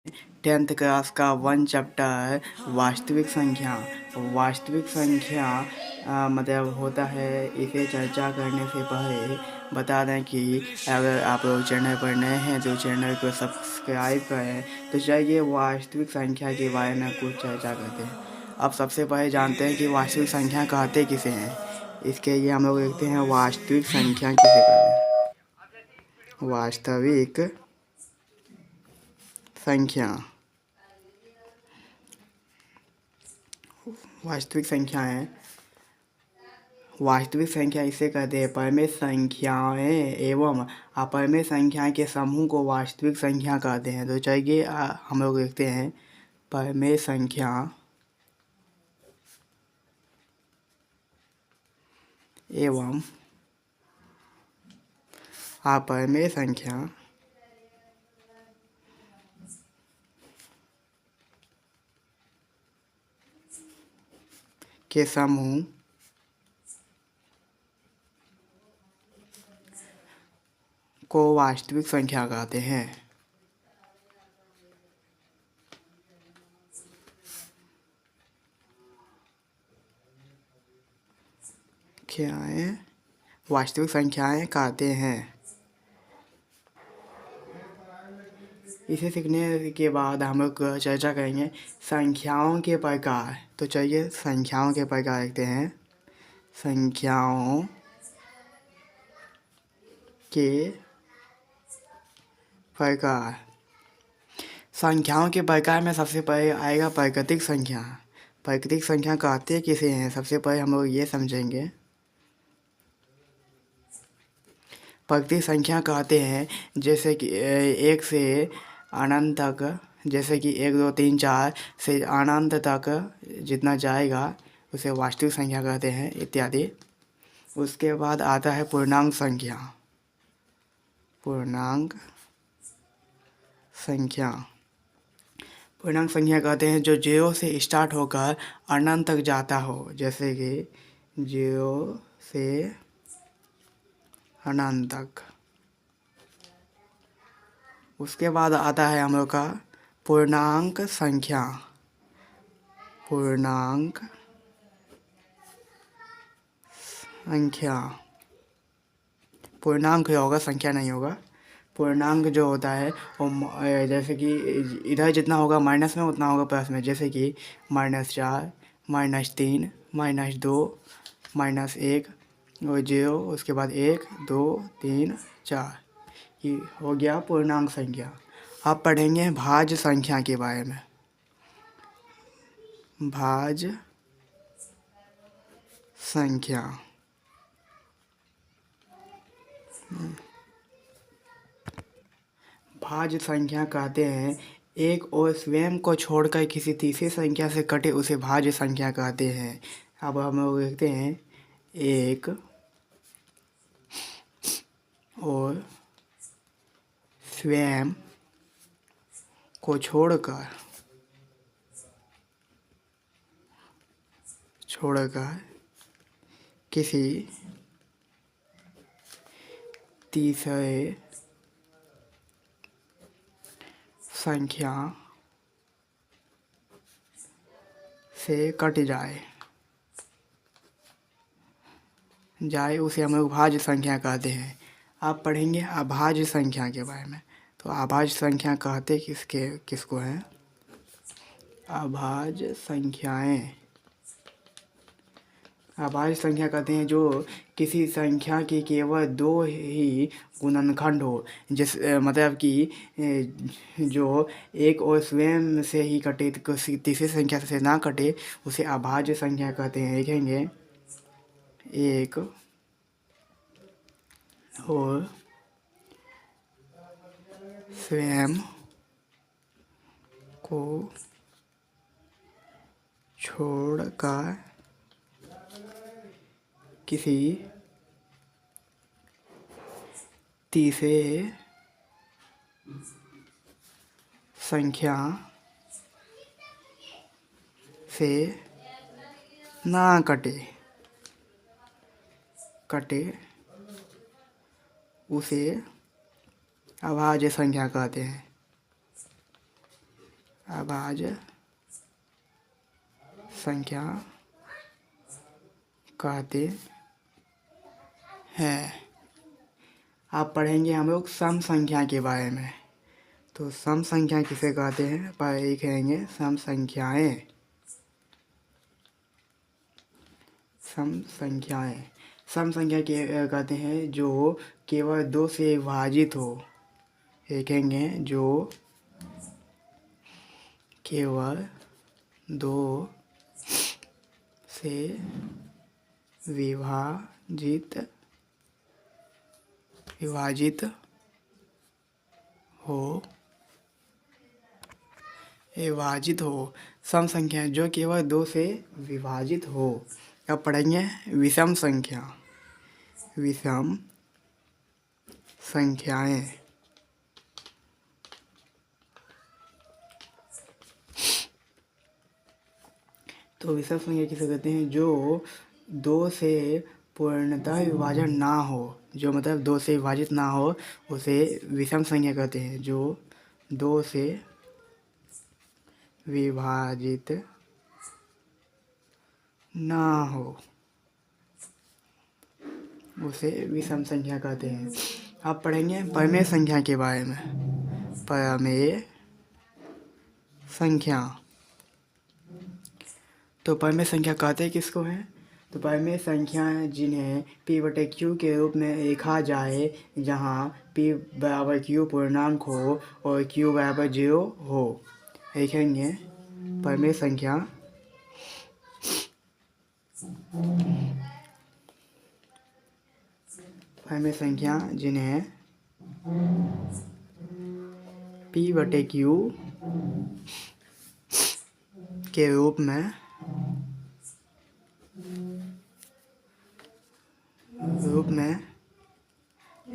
10th class का 1 chapter वास्तविक संख्या। वास्तविक संख्या मतलब होता है। इसे चर्चा करने से पहले बता दें कि अगर आप लोग चैनल पर नए हैं तो चैनल को सब्सक्राइब करें। तो चलिए वास्तविक संख्या के बारे में कुछ चर्चा करते हैं। अब सबसे पहले जानते हैं कि वास्तविक संख्या कहते किसे हैं। इसके लिए हम लोग देखते हैं वास्तविक संख्या किसे कहते हैं। वास्तविक संख्या वास्तविक संख्या है। वास्तविक संख्या इसे कहते हैं। परिमेय संख्याएं एवं अपरिमेय संख्या के समूह को वास्तविक संख्या कहते हैं। तो चलिए हम लोग देखते हैं परिमेय संख्या एवं अपरिमेय संख्या के समूह को वास्तविक संख्या कहते हैं। क्या है? वास्तविक संख्याएं कहते हैं। इसे सीखने के बाद हम लोग चर्चा करेंगे संख्याओं के प्रकार। तो चलिए संख्याओं के प्रकार देखते हैं। संख्याओं के प्रकार। संख्याओं के प्रकार में सबसे पहले आएगा प्राकृतिक संख्या। प्राकृतिक संख्या कहते किसे हैं, सबसे पहले हम लोग ये समझेंगे। प्राकृतिक संख्या कहते हैं जैसे कि 1 से अनंत तक, जैसे कि 1 2 3 4 से अनंत तक जितना जाएगा उसे वास्तविक संख्या कहते हैं इत्यादि। उसके बाद आता है पूर्णांक संख्या। पूर्णांक संख्या पूर्णांक संख्या कहते हैं जो 0 से स्टार्ट होकर अनंत तक जाता हो, जैसे कि 0 से अनंत तक। उसके बाद आता है हम लोग का पूर्णांक संख्या। पूर्णांक संख्या पूर्णांक होगा, संख्या नहीं होगा। पूर्णांक जो होता है वो जैसे कि इधर जितना होगा माइनस में उतना होगा प्लस में, जैसे कि -4 -3 -2 -1 और 0, उसके बाद 1 2 3 4। ये हो गया पूर्णांक संख्या। अब पढ़ेंगे भाज्य संख्या के बारे में। भाज्य संख्या भाज्य संख्या कहते हैं एक और स्वयं को छोड़कर किसी तीसरी संख्या से कटे उसे भाज्य संख्या कहते हैं। अब हम लोग देखते हैं एक और स्वयं को छोड़कर किसी तीसरे संख्या से कट जाए उसे हम लोग भाज्य संख्या कहते हैं। आप पढ़ेंगे अभाज्य संख्या के बारे में। तो अभाज्य संख्या कहते किसको हैं? अभाज्य संख्याएं अभाज्य संख्या कहते हैं जो किसी संख्या के केवल 2 ही गुणनखंड हो, जिस मतलब कि जो एक और स्वयं से ही कटे, किसी तीसरी संख्या से ना कटे, उसे अभाज्य संख्या कहते हैं। लिखेंगे एक और स्वयं को छोड़कर किसी तीसरे संख्या से ना कटे उसे अभाज्य संख्या कहते हैं। अभाज्य संख्या कहते हैं। आप पढ़ेंगे हम लोग सम संख्या के बारे में। तो सम संख्या किसे कहते हैं पर लिखेंगे सम संख्याएं। सम संख्याएं सम संख्या के कहते हैं जो केवल 2 से विभाजित हो। लिखेंगे जो केवल 2 से विभाजित हो सम संख्या जो केवल 2 से विभाजित हो। अब पढ़ेंगे विषम संख्या। विषम संख्याएं तो विषम संख्या किसे कहते हैं जो 2 से पूर्णतः विभाजन ना हो। जो मतलब 2 से विभाजित ना हो उसे विषम संख्या कहते हैं। जो 2 से विभाजित ना हो उसे विषम संख्या कहते हैं। अब पढ़ेंगे परमेय संख्या के बारे में। परमेय संख्या तो परमेय संख्या कहते किसको हैं? तो परमेय संख्या जिन्हें p/q के रूप में लिखा जाए जहाँ p बराबर q पूर्णांक हो और q बराबर 0 हो। लिखेंगे परमेय संख्या जिन्हें p/q के रूप में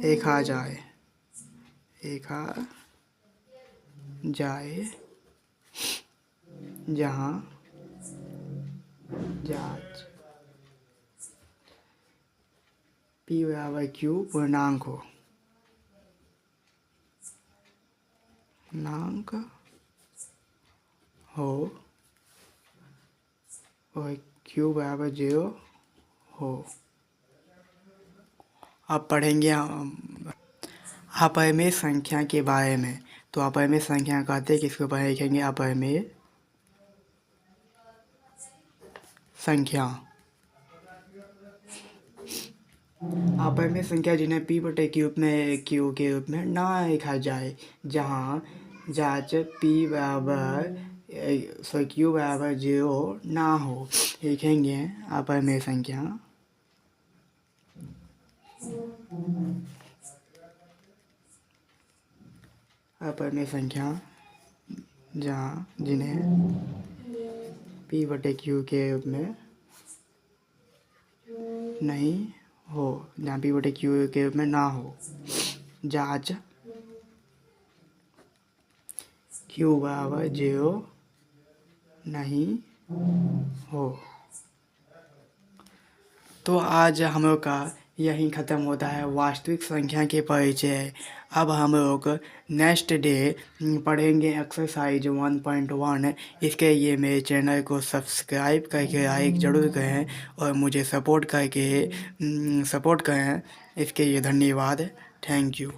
लिखा जाए जहाँ p बराबर q पूर्णांक हो और q बराबर 0 हो। अब पढ़ेंगे अपरिमेय संख्या के बारे में। तो अपरिमेय संख्या कहते हैं किसके ऊपर लिखेंगे अपरिमेय संख्या। अपरिमेय संख्या जिन्हें p/q के रूप में ना लिखा जाए जहाँ जांच q बराबर 0 ना हो। लिखेंगे अपरिमेय संख्या जहाँ जिन्हें p/q के रूप में नहीं हो। जहाँ p/q के रूप में ना हो। जांच q बराबर 0 नहीं हो। तो आज हम लोग का यहीं ख़त्म होता है वास्तविक संख्या के परिचय। अब हम लोग नेक्स्ट डे पढ़ेंगे एक्सरसाइज 1.1। इसके लिए मेरे चैनल को सब्सक्राइब करके लाइक ज़रूर करें और मुझे सपोर्ट करें। इसके लिए धन्यवाद। Thank you.